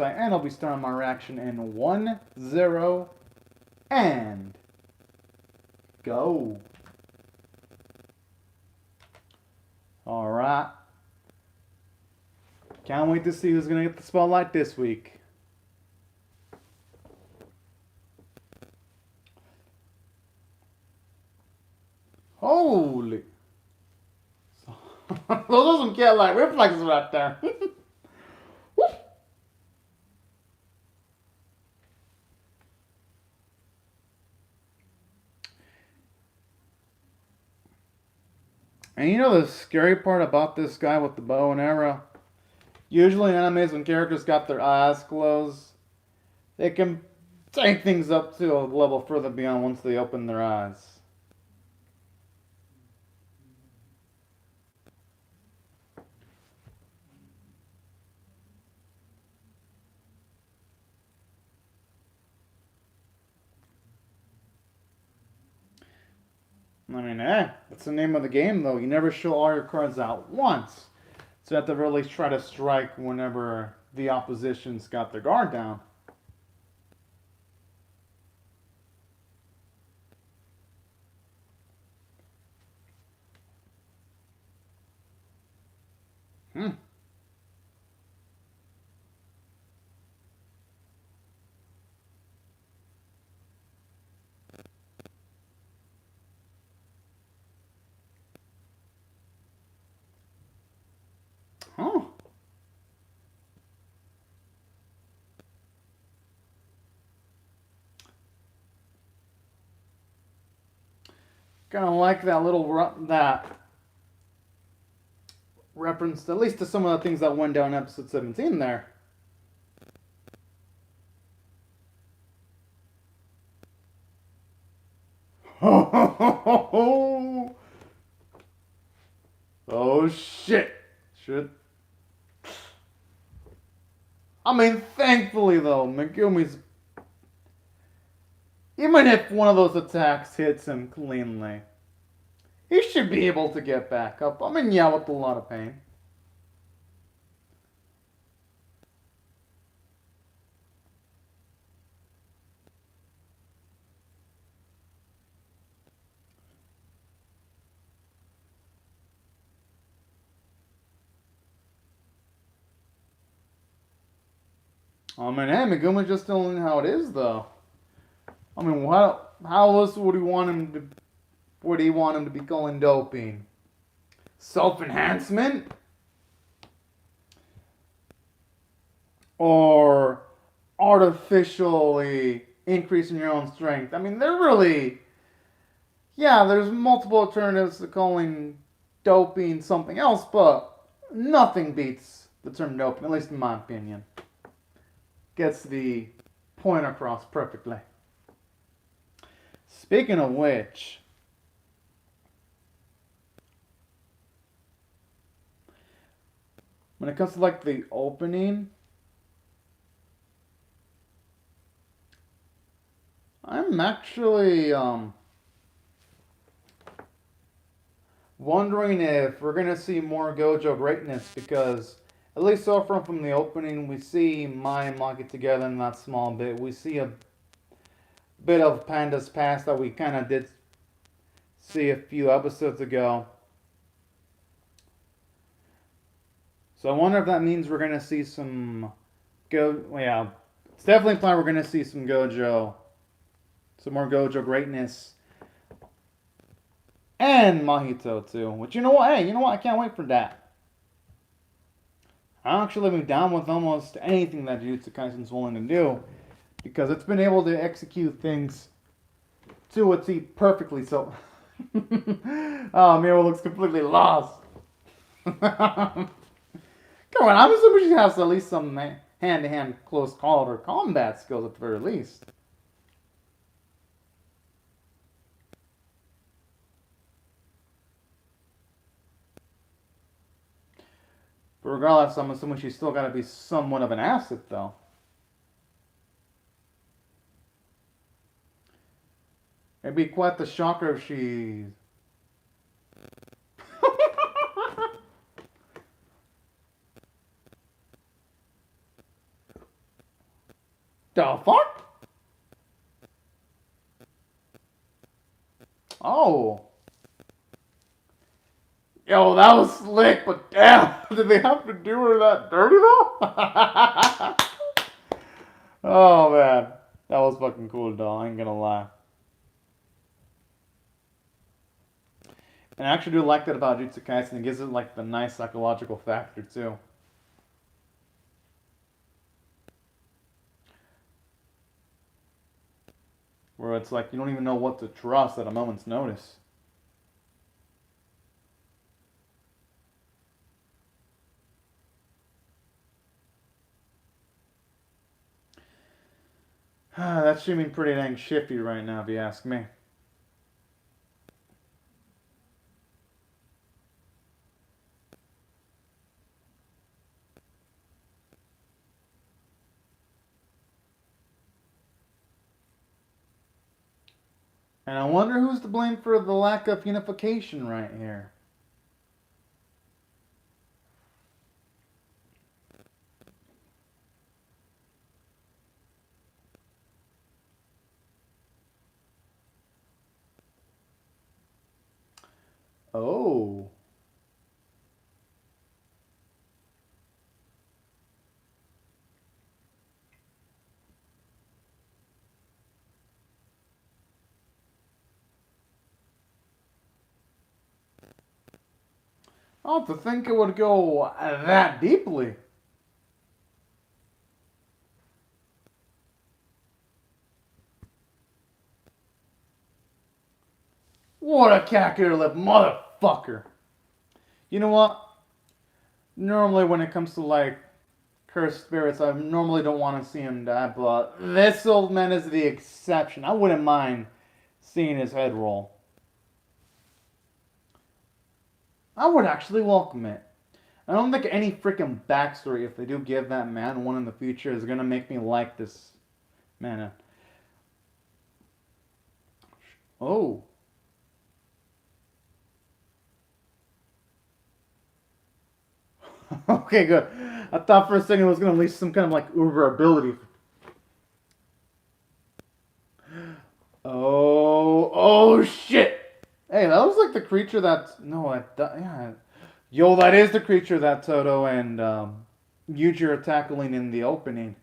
and I'll be starting my reaction in 1-0 and go. Alright. Can't wait to see who's going to get the spotlight this week. Holy. Those are some cat-like reflexes right there. And you know the scary part about this guy with the bow and arrow? Usually in animes when characters got their eyes closed, they can take things up to a level further beyond once they open their eyes. I mean, that's the name of the game though. You never show all your cards out once. So you have to really try to strike whenever the opposition's got their guard down. Hmm. Huh. Kind of like that little that reference, at least to some of the things that went down in episode 17 there. Oh shit! Should. I mean, thankfully though, Megumi's. Even if one of those attacks hits him cleanly, he should be able to get back up. I mean, yeah, with a lot of pain. I mean, hey, Megumi's just telling how it is, though. I mean, how else would he want him to? Would he want him to be calling doping? Self-enhancement? Or artificially increasing your own strength? I mean, they're really... Yeah, there's multiple alternatives to calling doping something else, but nothing beats the term doping, at least in my opinion. Gets the point across perfectly. Speaking of which... when it comes to like the opening, I'm actually wondering if we're gonna see more Gojo greatness, because at least so far from the opening, we see Mai and Ma get together in that small bit. We see a bit of Panda's past that we kind of did see a few episodes ago. So I wonder if that means we're gonna see some yeah, it's definitely implied we're gonna see some Gojo, some more Gojo greatness, and Mahito too. Which, you know what? Hey, you know what? I can't wait for that. I'm actually living down with almost anything that Jujutsu Kaisen's willing to do, because it's been able to execute things to a T perfectly. So, oh, Miro looks completely lost. Come on, I'm assuming she has at least some hand-to-hand close call or combat skills at the very least. But regardless, I'm assuming she's still got to be somewhat of an asset, though. It'd be quite the shocker if she... The fuck? Oh. Yo, that was slick, but damn, did they have to do her that dirty though? Oh man, that was fucking cool, though. I ain't gonna lie. And I actually do like that about Jujutsu Kaisen. It gives it like the nice psychological factor too. Where it's like you don't even know what to trust at a moment's notice. That's seeming pretty dang shifty right now, if you ask me. And I wonder who's to blame for the lack of unification right here. Oh. Oh, to think it would go that deeply. What a calculator motherfucker. You know what? Normally when it comes to like cursed spirits, I normally don't want to see him die, but this old man is the exception. I wouldn't mind seeing his head roll. I would actually welcome it. I don't think any freaking backstory, if they do give that man one in the future, is gonna make me like this man. Oh. Okay, good. I thought for a second it was gonna release some kind of like uber ability. Oh shit! Hey, that was like the creature that yeah. Yo, that is the creature that Toto and Yuji are tackling in the opening.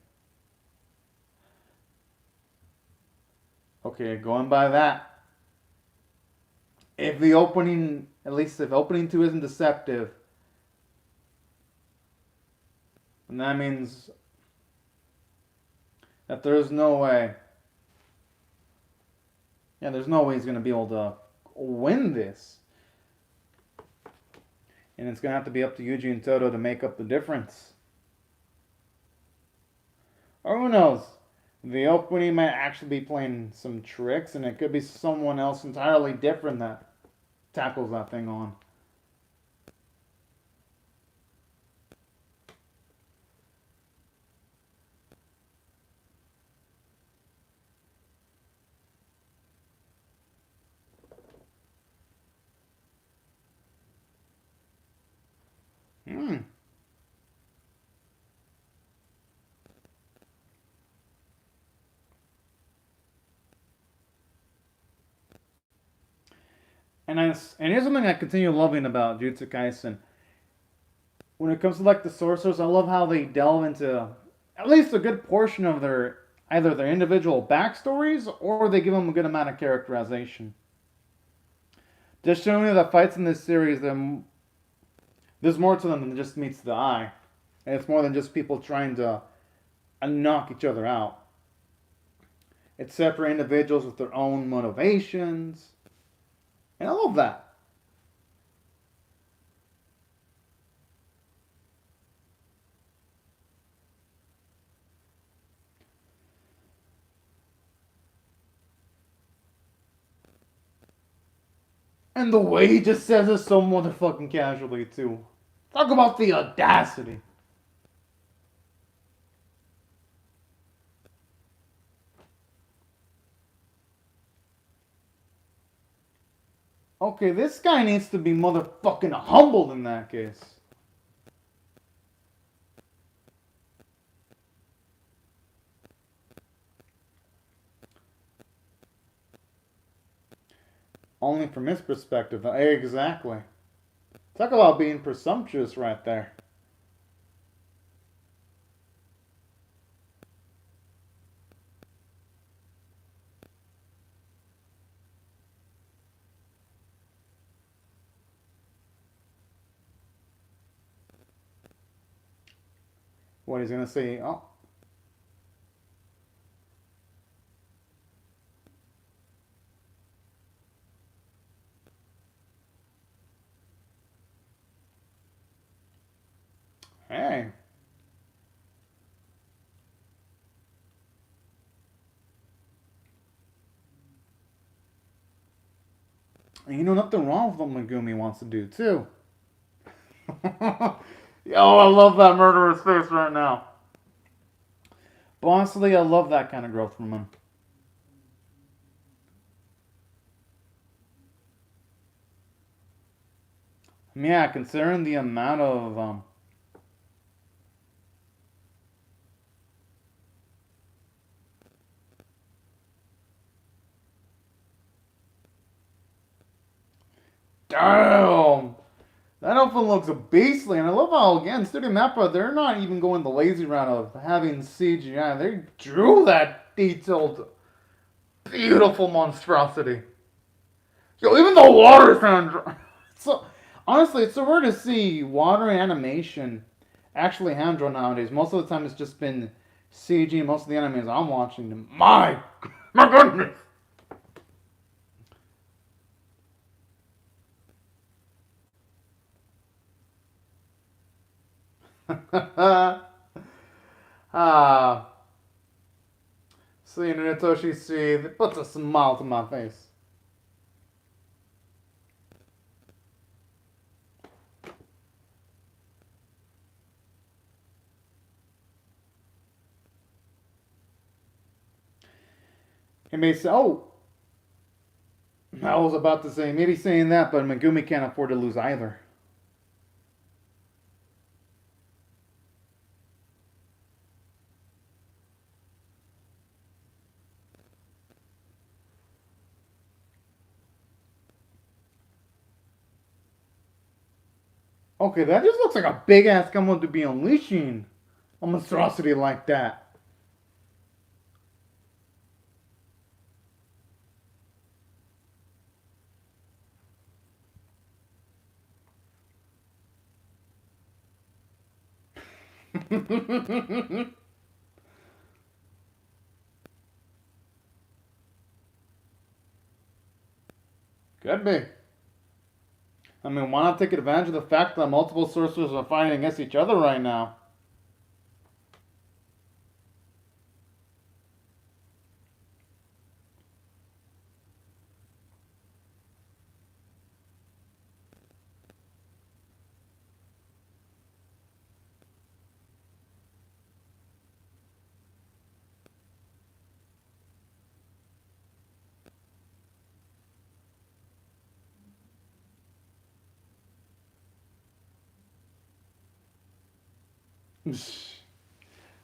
Okay, going by that. If the opening, at least if opening 2 isn't deceptive, then that means that there's no way. Yeah, there's no way he's going to be able to win this. And it's going to have to be up to Yuji and Toto to make up the difference. Or who knows? The opening might actually be playing some tricks, and it could be someone else entirely different that tackles that thing on. Hmm. And here's something I continue loving about Jujutsu Kaisen. When it comes to like the sorcerers, I love how they delve into at least a good portion of their either their individual backstories or they give them a good amount of characterization. Just showing you that fights in this series, there's more to them than just meets the eye, and it's more than just people trying to knock each other out. It's separate individuals with their own motivations, and I love that. And the way he just says it so motherfucking casually, too. Talk about the audacity. Okay, this guy needs to be motherfucking humbled in that case. Only from his perspective. Exactly. Talk about being presumptuous right there. What he's gonna say? Oh, hey. And nothing wrong with what Megumi wants to do too. Yo, I love that murderer's face right now. But honestly, I love that kind of growth from him. Yeah, considering the amount of damn, that outfit looks beastly, and I love how again Studio Mappa they're not even going the lazy route of having CGI. They drew that detailed, beautiful monstrosity. Yo, even the water sound. So honestly, it's so rare to see water animation actually hand drawn nowadays. Most of the time, it's just been CG. Most of the animes I'm watching, my goodness. Ah, seeing Natoshi see, it puts a smile to my face. He may say, "Oh, I was about to say maybe saying that, but Megumi can't afford to lose either." Okay, that just looks like a big ass Gummo to be unleashing a monstrosity like that. Could be. I mean, why not take advantage of the fact that multiple sorcerers are fighting against each other right now?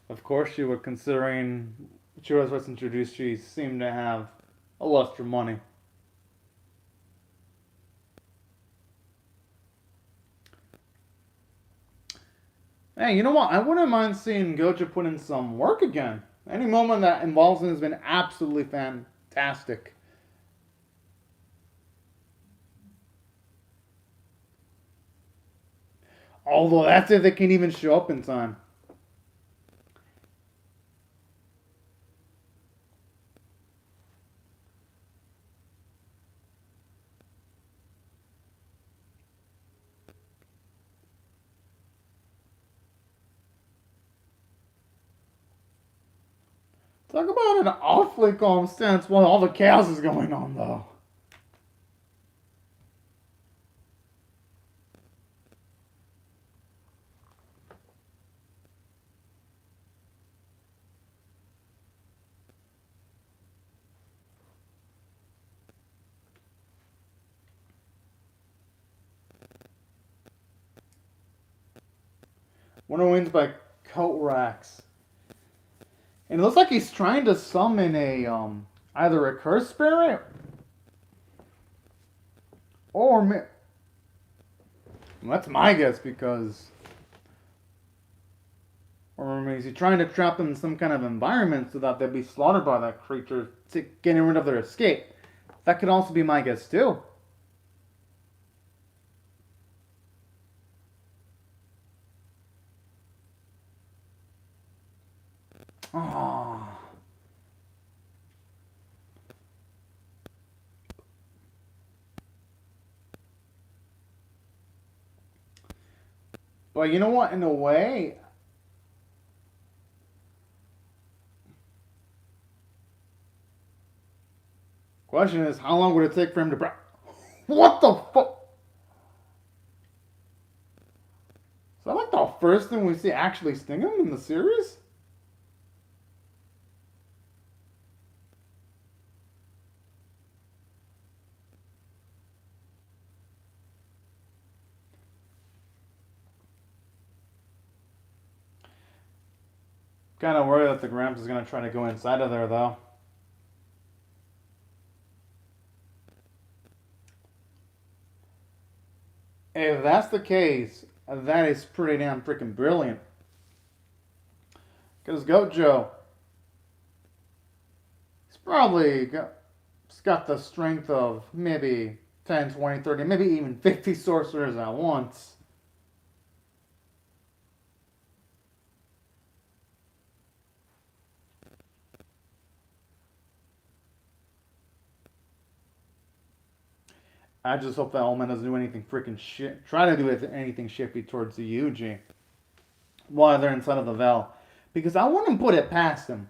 Of course, you were considering Churros was introduced. She seemed to have a lust for money. Hey, you know what? I wouldn't mind seeing Goja put in some work again. Any moment that involves him has been absolutely fantastic. Although that's if they can even show up in time. Talk about an awfully calm stance while all the chaos is going on, though. Wonder wins by coat racks. And it looks like he's trying to summon a either a curse spirit. Or that's my guess because, or is he trying to trap them in some kind of environment so that they'll be slaughtered by that creature, to getting rid of their escape? That could also be my guess too. Oh. But you know what? In a way, question is, how long would it take for him to? What the fuck? Is that like the first thing we see actually sting him in the series? Kind of worried that the Gramps is gonna try to go inside of there, though. If that's the case, that is pretty damn freaking brilliant. Because Gojo, he's probably got the strength of maybe 10, 20, 30, maybe even 50 sorcerers at once. I just hope that Allman doesn't do anything freaking shit. Try to do anything shifty towards the Yuji while they're inside of the Vel. Because I wouldn't put it past him.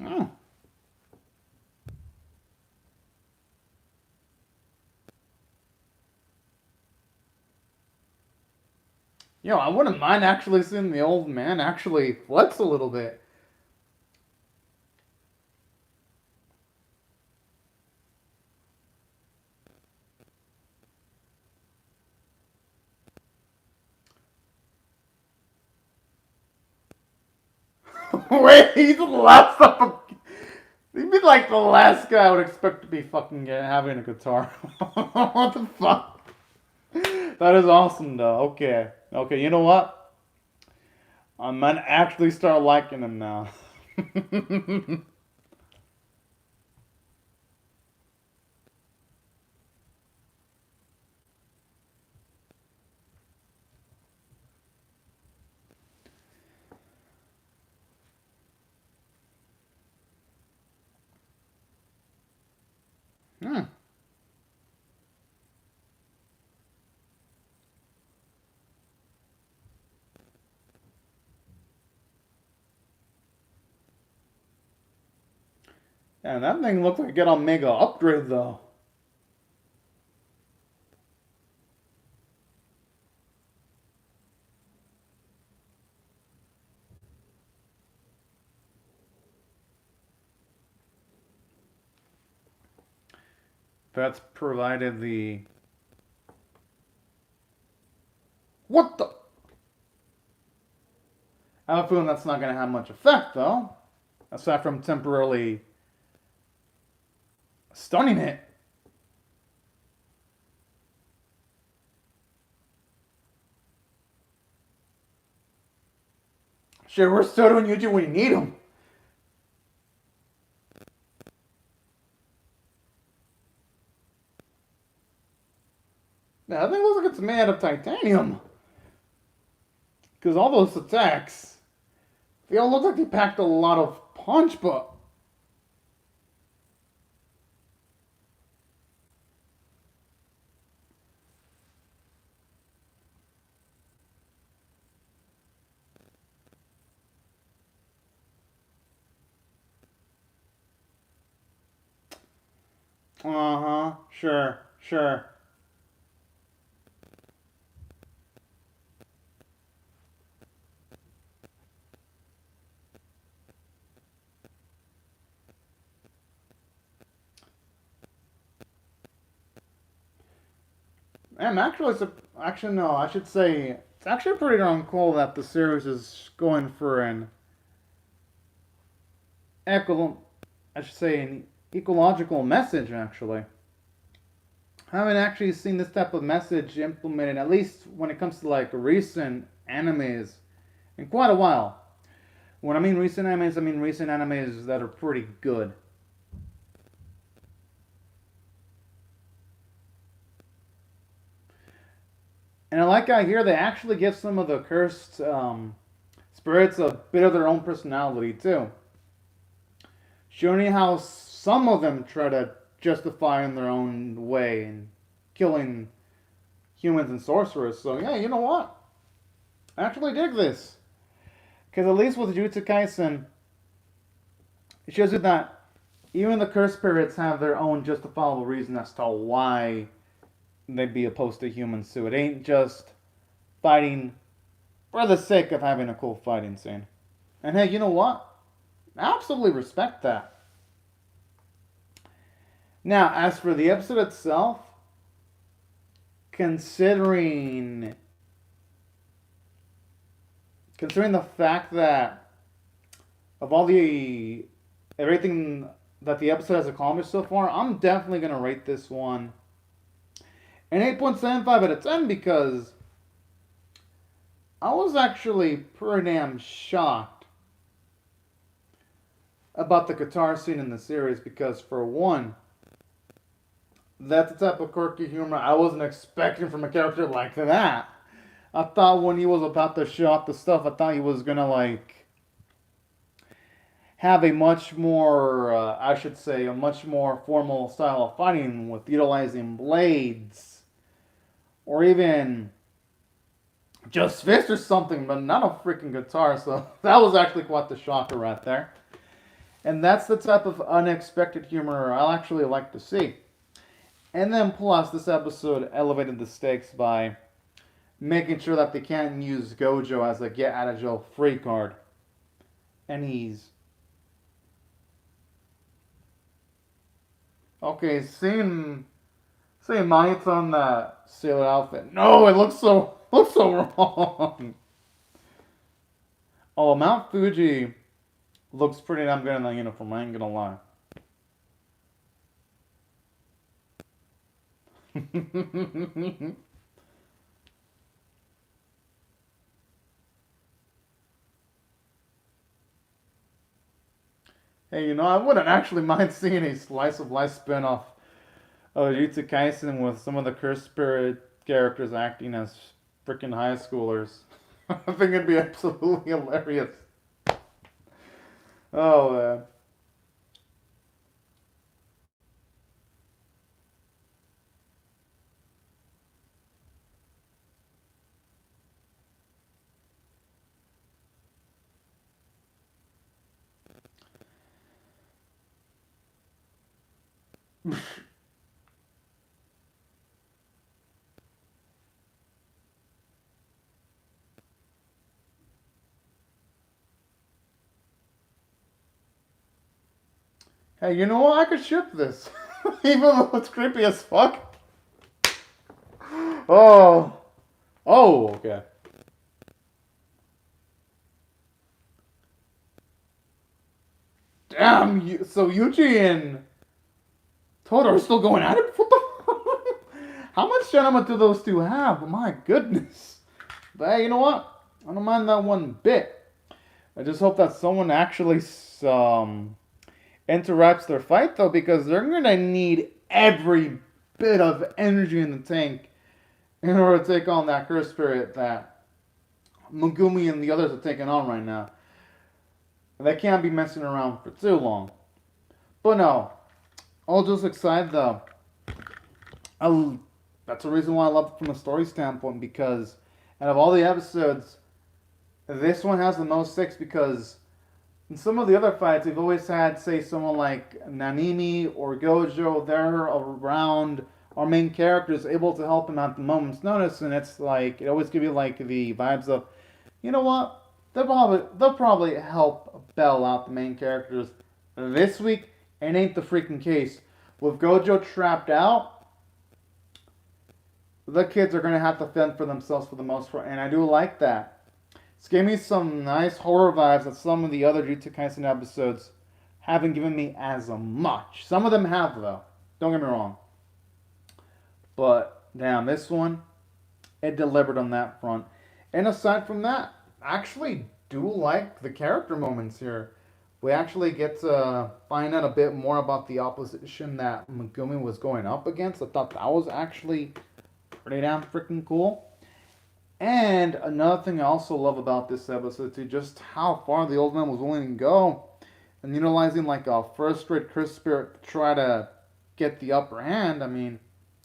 Oh. Yo, I wouldn't mind actually seeing the old man actually flex a little bit. Wait, he's the last of. He'd be like the last guy I would expect to be fucking having a guitar. What the fuck? That is awesome, though. Okay. Okay, you know what? I might actually start liking him now. Hmm. Yeah, that thing looks like it got a mega upgrade, though. That's provided the. What the? I have a feeling that's not going to have much effect, though. Aside from temporarily stunning it. Shit, where's Soto and Yuji when you need them? Yeah, I think it looks like it's made out of titanium. Because all those attacks, they all look like they packed a lot of punch, but. Uh huh, sure, sure. I'm actually, actually no, I should say it's actually pretty darn cool that the series is going for an eco, I should say an ecological message. Actually, I haven't actually seen this type of message implemented, at least when it comes to like recent animes, in quite a while. When I mean recent animes, I mean recent animes that are pretty good. And I like I hear they actually give some of the cursed spirits a bit of their own personality too, showing you how some of them try to justify in their own way and killing humans and sorcerers. So yeah, you know what? I actually dig this because at least with Jujutsu Kaisen, it shows you that even the cursed spirits have their own justifiable reason as to why they'd be opposed to humans too. It ain't just fighting for the sake of having a cool fighting scene. And hey, you know what? I absolutely respect that. Now, as for the episode itself, considering considering the fact that of all the everything that the episode has accomplished so far, I'm definitely gonna rate this one an 8.75 out of 10 because I was actually pretty damn shocked about the guitar scene in the series because, for one, that's the type of quirky humor I wasn't expecting from a character like that. I thought when he was about to show off the stuff, I thought he was gonna like have a much more, I should say, a much more formal style of fighting with utilizing blades or even just fist or something, but not a freaking guitar. So that was actually quite the shocker right there. And that's the type of unexpected humor I'll actually like to see. And then plus, this episode elevated the stakes by making sure that they can't use Gojo as a get out of jail free card. And he's okay. Seeing Mayuta on that sailor outfit. No, it looks so wrong. Oh, Mount Fuji looks pretty damn good in that uniform. I ain't gonna lie. Hey, you know, I wouldn't actually mind seeing a slice of life spin-off of Jujutsu Kaisen with some of the cursed spirit characters acting as freaking high schoolers. I think it'd be absolutely hilarious. Oh, man. Hey, you know what? I could ship this. Even though it's creepy as fuck. Oh. Oh, okay. Damn, so Yuji and Todo are still going at it? What the How much sentiment do those two have? My goodness. But hey, you know what? I don't mind that one bit. I just hope that someone actually interrupts their fight, though, because they're going to need every bit of energy in the tank in order to take on that curse spirit that Megumi and the others are taking on right now. They can't be messing around for too long. But no, all just excited though. That's the reason why I love it from a story standpoint because out of all the episodes, this one has the most stakes because in some of the other fights, we've always had, say, someone like Nanimi or Gojo, they're around our main characters, able to help him at the moment's notice, and it's like, it always gives you like the vibes of, you know what? They'll probably help bail out the main characters. This week, it ain't the freaking case. With Gojo trapped out, the kids are going to have to fend for themselves for the most part, and I do like that. It's gave me some nice horror vibes that some of the other Jujutsu Kaisen episodes haven't given me as much. Some of them have, though. Don't get me wrong. But, damn, this one, it delivered on that front. And aside from that, I actually do like the character moments here. We actually get to find out a bit more about the opposition that Megumi was going up against. I thought that was actually pretty damn freaking cool. And another thing I also love about this episode too, just how far the old man was willing to go, and utilizing like a first-rate curse spirit to try to get the upper hand. I mean,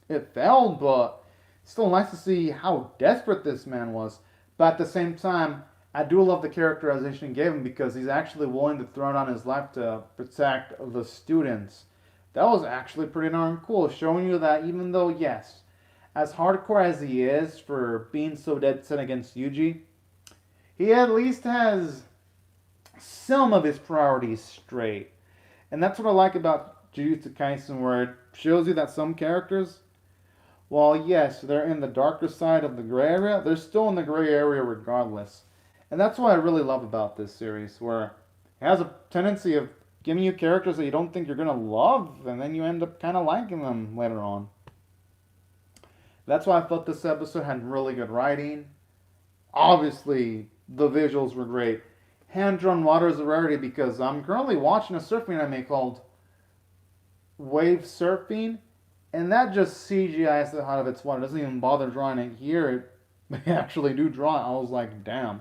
it failed, but it's still nice to see how desperate this man was. But at the same time, I do love the characterization he gave him because he's actually willing to throw down his life to protect the students. That was actually pretty darn cool, showing you that even though, yes, as hardcore as he is for being so dead set against Yuji, he at least has some of his priorities straight. And that's what I like about Jujutsu Kaisen, where it shows you that some characters, while yes, they're in the darker side of the gray area, they're still in the gray area regardless. And that's what I really love about this series, where it has a tendency of giving you characters that you don't think you're going to love, and then you end up kind of liking them later on. That's why I thought this episode had really good writing. Obviously, the visuals were great. Hand-drawn water is a rarity because I'm currently watching a surfing anime called Wave Surfing, and that just CGIs it out of its water. It doesn't even bother drawing it here. They actually do draw it. I was like, damn.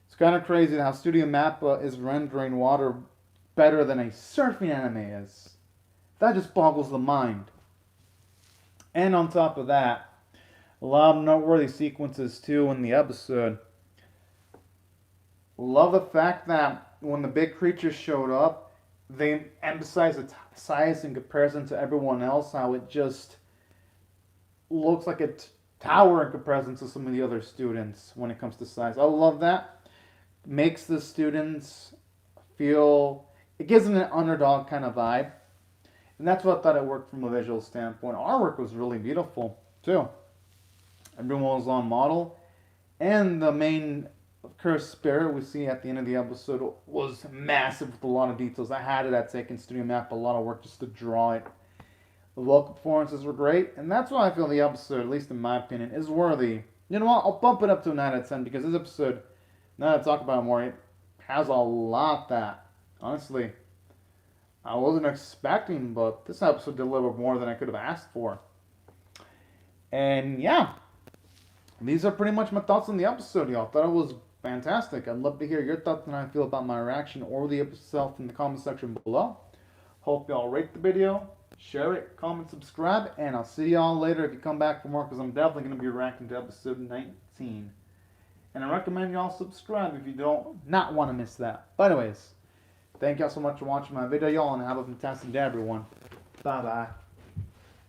It's kind of crazy how Studio Mappa is rendering water better than a surfing anime is. That just boggles the mind. And on top of that, a lot of noteworthy sequences too in the episode. Love the fact that when the big creatures showed up, they emphasized the size in comparison to everyone else, how it just looks like a tower in comparison to some of the other students when it comes to size. I love that. Makes the students feel, it gives them an underdog kind of vibe. And that's what I thought it worked from a visual standpoint. Artwork was really beautiful, too. Everyone was on model. And the main cursed spirit we see at the end of the episode was massive with a lot of details. I had it at taken Studio Map, a lot of work just to draw it. The local performances were great. And that's why I feel the episode, at least in my opinion, is worthy. You know what? I'll bump it up to a 9 out of 10 because this episode, now that I talk about it more, it has a lot that, honestly, I wasn't expecting, but this episode delivered more than I could have asked for. And yeah, these are pretty much my thoughts on the episode, y'all. Thought it was fantastic. I'd love to hear your thoughts and how you feel about my reaction or the episode itself in the comment section below. Hope y'all rate the video, share it, comment, subscribe, and I'll see y'all later if you come back for more because I'm definitely going to be reacting to episode 19. And I recommend y'all subscribe if you don't not want to miss that. But anyways, thank y'all so much for watching my video, y'all, and have a fantastic day, everyone. Bye-bye.